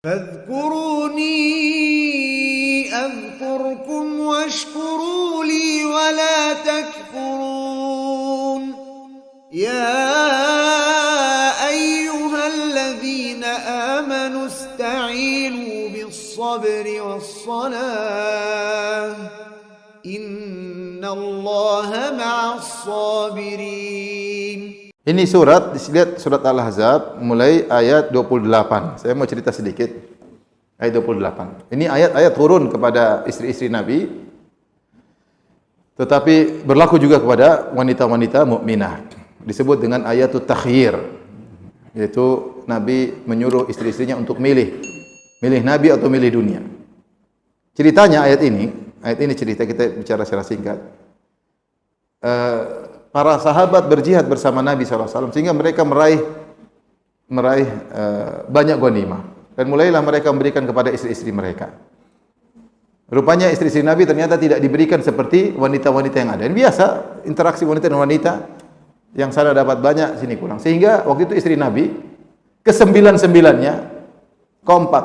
فاذكروني أذكركم واشكروا لي ولا تكفرون يا أيها الذين آمنوا استعينوا بالصبر والصلاة إن الله مع الصابرين. Ini surat, lihat surat Al-Ahzab mulai ayat 28. Saya mau cerita sedikit. Ayat 28. Ini ayat-ayat turun kepada istri-istri Nabi, tetapi berlaku juga kepada wanita-wanita mukminah. Disebut dengan ayatut takhyir, yaitu Nabi menyuruh istri-istrinya untuk milih Nabi atau milih dunia. Ceritanya ayat ini cerita, kita bicara secara singkat. Para sahabat berjihad bersama Nabi SAW sehingga mereka meraih banyak ghanimah, dan mulailah mereka memberikan kepada istri-istri mereka. Rupanya istri-istri Nabi ternyata tidak diberikan seperti wanita-wanita yang ada. Dan biasa interaksi wanita dan wanita, yang sana dapat banyak, sini kurang. Sehingga waktu itu istri Nabi ke-9-9-nya kompak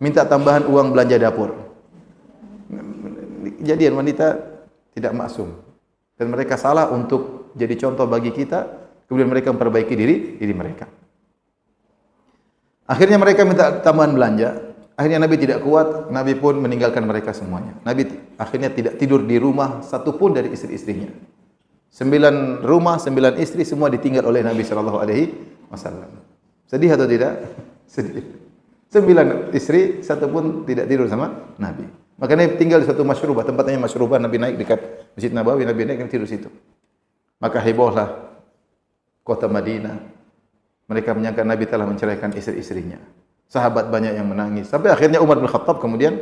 minta tambahan uang belanja dapur. Kejadian wanita tidak maksum, dan mereka salah untuk jadi contoh bagi kita, kemudian mereka memperbaiki diri mereka. Akhirnya mereka minta tambahan belanja. Akhirnya Nabi tidak kuat, Nabi pun meninggalkan mereka semuanya. Nabi akhirnya tidak tidur di rumah satupun dari istri-istrinya. 9 rumah, 9 istri semua ditinggal oleh Nabi SAW. Sedih atau tidak? Sedih. 9 istri, satu pun tidak tidur sama Nabi. Makanya tinggal di suatu masyrubah, tempatnya masyrubah, Nabi naik dekat Masjid Nabawi, Nabi naik dan tidur situ. Maka hebohlah kota Madinah. Mereka menyangka Nabi telah menceraikan istri-istrinya. Sahabat banyak yang menangis. Sampai akhirnya Umar bin Khattab kemudian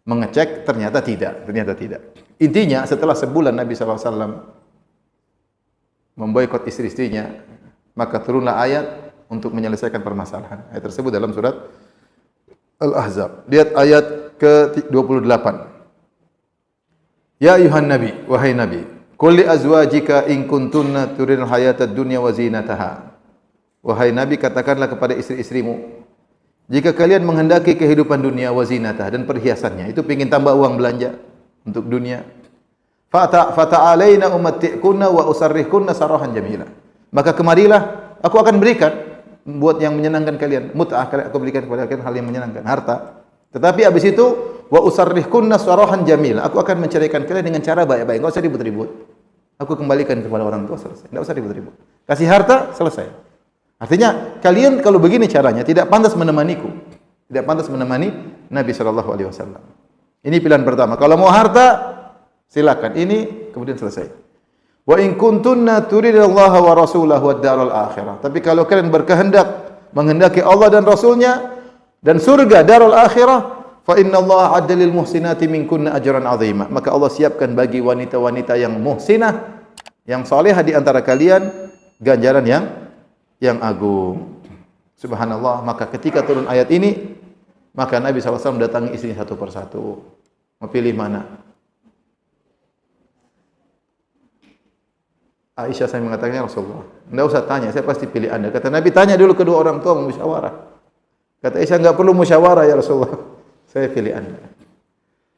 mengecek, ternyata tidak. Intinya setelah sebulan Nabi SAW memboikot istri-istrinya, maka turunlah ayat untuk menyelesaikan permasalahan. Ayat tersebut dalam surat Al-Ahzab. Lihat ayat ke-28. Ya ayuhan Nabi, wahai Nabi, qul li azwajika in kuntunna turidul hayatad dunya wa zinataha. Wahai Nabi, katakanlah kepada istri-istrimu, jika kalian menghendaki kehidupan dunia wa zinataha, dan perhiasannya, itu ingin tambah uang belanja untuk dunia, fata'alaina umatti'kunna wa usarrihkunna sarahan jamila. Maka kemarilah, aku akan berikan buat yang menyenangkan kalian, mut'ah, aku berikan kepada kalian hal yang menyenangkan, harta. Tetapi habis itu wa usarrihkunna sarahan jamila, aku akan menceraikan kalian dengan cara baik-baik, enggak usah ribut-ribut. Aku kembalikan kepada orang tua, selesai. Enggak usah ribut-ribut. Kasih harta, selesai. Artinya kalian kalau begini caranya tidak pantas menemaniku. Tidak pantas menemani Nabi SAW. Ini pilihan pertama. Kalau mau harta, silakan. Ini kemudian selesai. Wa in kuntunna turidallaha wa rasulahu wad daral akhirah. Tapi kalau kalian menghendaki Allah dan Rasulnya dan surga darul akhirah, fa innallaha adda lil muhsinati minkunna ajran 'azima. Maka Allah siapkan bagi wanita-wanita yang muhsinah, yang salehah di antara kalian ganjaran yang agung. Subhanallah. Maka ketika turun ayat ini, maka Nabi SAW mendatangi istrinya satu persatu. Mau pilih mana? Aisyah saya mengatakan, ya Rasulullah, tidak usah tanya, saya pasti pilih Anda. Kata Nabi, tanya dulu kedua orang tua, musyawarah. Kata Aisyah, enggak perlu musyawarah ya Rasulullah, saya pilih Anda.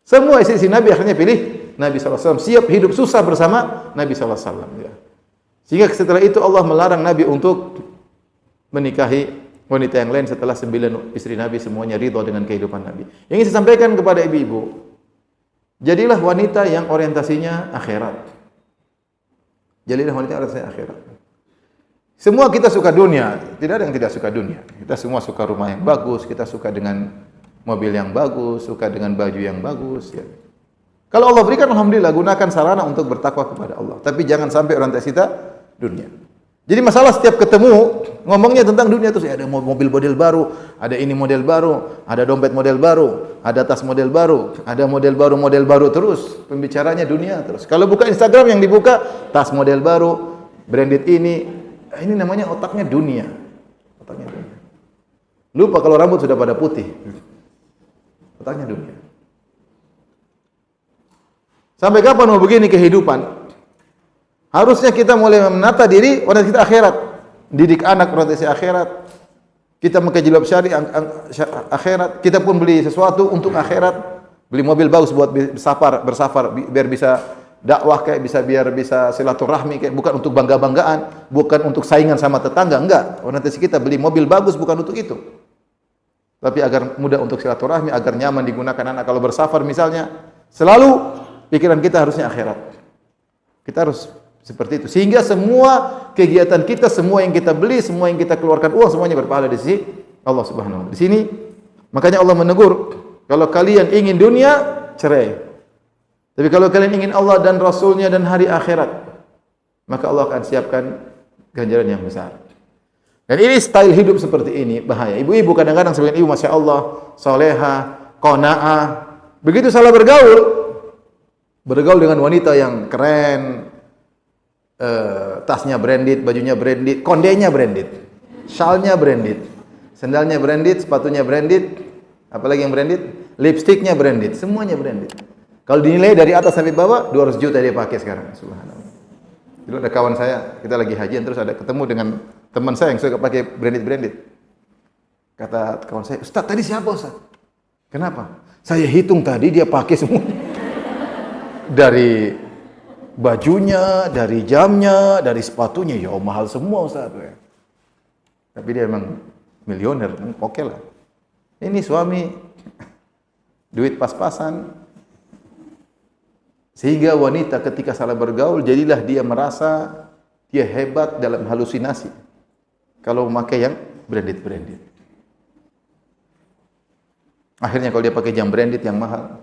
Semua istri Nabi akhirnya pilih Nabi SAW. Siap hidup susah bersama Nabi SAW. Ya. Sehingga setelah itu Allah melarang Nabi untuk menikahi wanita yang lain setelah 9 istri Nabi semuanya ridha dengan kehidupan Nabi. Yang ingin saya sampaikan kepada ibu-ibu, jadilah wanita yang orientasinya akhirat. Jadilah wanita orientasinya akhirat. Semua kita suka dunia, tidak ada yang tidak suka dunia. Kita semua suka rumah yang bagus, kita suka dengan mobil yang bagus, suka dengan baju yang bagus. Ya. Kalau Allah berikan, alhamdulillah, gunakan sarana untuk bertakwa kepada Allah. Tapi jangan sampai orientasi kita dunia. Jadi masalah setiap ketemu ngomongnya tentang dunia terus, ada mobil model baru, ada ini model baru, ada dompet model baru, ada tas model baru, ada model baru terus. Pembicaranya dunia terus. Kalau buka Instagram yang dibuka tas model baru, branded ini namanya otaknya dunia. Otaknya dunia. Lupa kalau rambut sudah pada putih. Otaknya dunia. Sampai kapan mau begini kehidupan? Harusnya kita mulai menata diri orientasi kita akhirat. Didik anak orientasi akhirat. Kita pakai jilbab syari akhirat, kita pun beli sesuatu untuk akhirat. Beli mobil bagus buat bersafar biar bisa dakwah kayak biar bisa silaturahmi kayak, bukan untuk bangga-banggaan, bukan untuk saingan sama tetangga, enggak. Orientasi kita beli mobil bagus bukan untuk itu. Tapi agar mudah untuk silaturahmi, agar nyaman digunakan anak kalau bersafar misalnya. Selalu pikiran kita harusnya akhirat. Kita harus seperti itu. Sehingga semua kegiatan kita, semua yang kita beli, semua yang kita keluarkan uang, semuanya berpahala di sisi Allah Subhanahu wa taala. Di sini makanya Allah menegur, kalau kalian ingin dunia, cerai. Tapi kalau kalian ingin Allah dan Rasulnya dan hari akhirat, maka Allah akan siapkan ganjaran yang besar. Dan ini style hidup seperti ini bahaya. Ibu-ibu kadang-kadang sebagian ibu masya Allah, soleha, qanaah, begitu salah bergaul dengan wanita yang keren, tasnya branded, bajunya branded, kondenya branded, shalnya branded, sandalnya branded, sepatunya branded, apalagi yang branded, lipstiknya branded, semuanya branded. Kalau dinilai dari atas sampai bawah, 200 juta dia pakai sekarang. Subhanallah. Dulu ada kawan saya, kita lagi hajian terus ada ketemu dengan teman saya yang suka pakai branded. Kata kawan saya, Ustaz tadi siapa Ustaz? Kenapa? Saya hitung tadi dia pakai semua. Dari bajunya, dari jamnya, dari sepatunya, ya mahal semua Ustaz. Tapi dia memang milioner, oke lah. Ini suami duit pas-pasan. Sehingga wanita ketika salah bergaul, jadilah dia merasa dia hebat dalam halusinasi. Kalau memakai yang branded. Akhirnya kalau dia pakai jam branded yang mahal,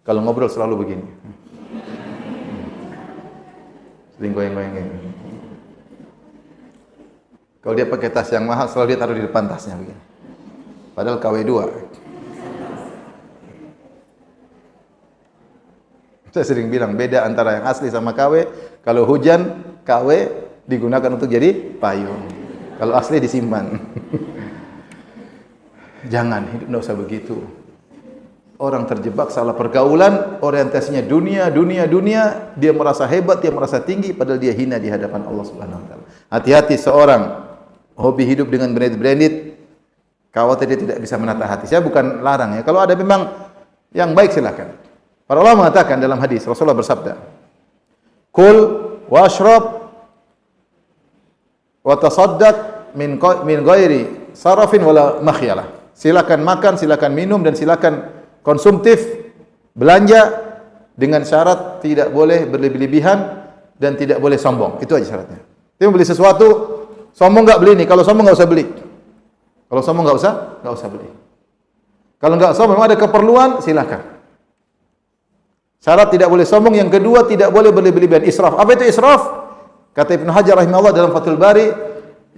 kalau ngobrol selalu begini. Sering goyang-goyang. Kalau dia pakai tas yang mahal, selalu dia taruh di depan tasnya begini. Padahal KW 2. Saya sering bilang beda antara yang asli sama KW. Kalau hujan, KW digunakan untuk jadi payung. Kalau asli disimpan. Jangan, hidup tidak usah begitu. Orang terjebak salah pergaulan, orientasinya dunia, dia merasa hebat, dia merasa tinggi, padahal dia hina di hadapan Allah Subhanahu wa taala. Hati-hati seorang hobi hidup dengan branded, khawatir dia tidak bisa menata hati. Saya bukan larang ya. Kalau ada memang yang baik silakan. Para ulama mengatakan dalam hadis Rasulullah bersabda, "Kul washrab wa tasaddaq min ghairi sarafin wala makhyalah." Silakan makan, silakan minum dan silakan konsumtif, belanja dengan syarat tidak boleh berlebih-lebihan dan tidak boleh sombong. Itu aja syaratnya. Dia beli sesuatu, sombong enggak beli ini. Kalau sombong enggak usah beli. Kalau sombong enggak usah beli. Kalau enggak sombong memang ada keperluan, silakan. Syarat tidak boleh sombong. Yang kedua, tidak boleh berlebih-lebihan. Israf. Apa itu israf? Kata Ibnu Hajar rahimahullah dalam Fathul Bari,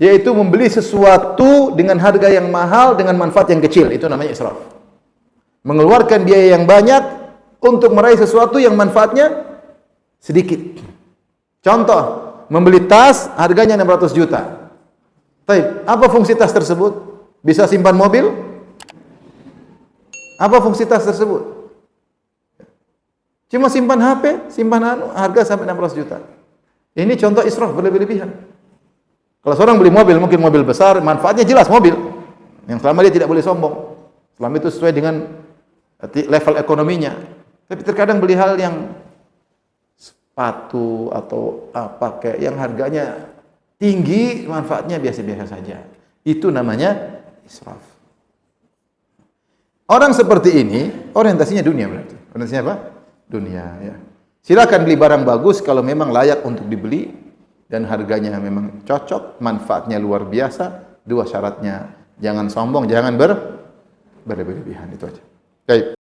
yaitu membeli sesuatu dengan harga yang mahal dengan manfaat yang kecil. Itu namanya israf. Mengeluarkan biaya yang banyak untuk meraih sesuatu yang manfaatnya sedikit. Contoh, membeli tas harganya 600 juta. Baik, apa fungsi tas tersebut? Bisa simpan mobil? Apa fungsi tas tersebut? Cuma simpan HP, harga sampai 600 juta. Ini contoh israf, berlebih-lebihan. Kalau seorang beli mobil, mungkin mobil besar, manfaatnya jelas mobil. Yang selama dia tidak boleh sombong. Selama itu sesuai dengan level ekonominya. Tapi terkadang beli hal yang sepatu atau apa kayak yang harganya tinggi, manfaatnya biasa-biasa saja. Itu namanya israf. Orang seperti ini orientasinya dunia berarti. Orientasinya apa? Dunia ya. Silakan beli barang bagus kalau memang layak untuk dibeli dan harganya memang cocok, manfaatnya luar biasa. Dua syaratnya, jangan sombong, jangan berlebihan, itu aja. Baik.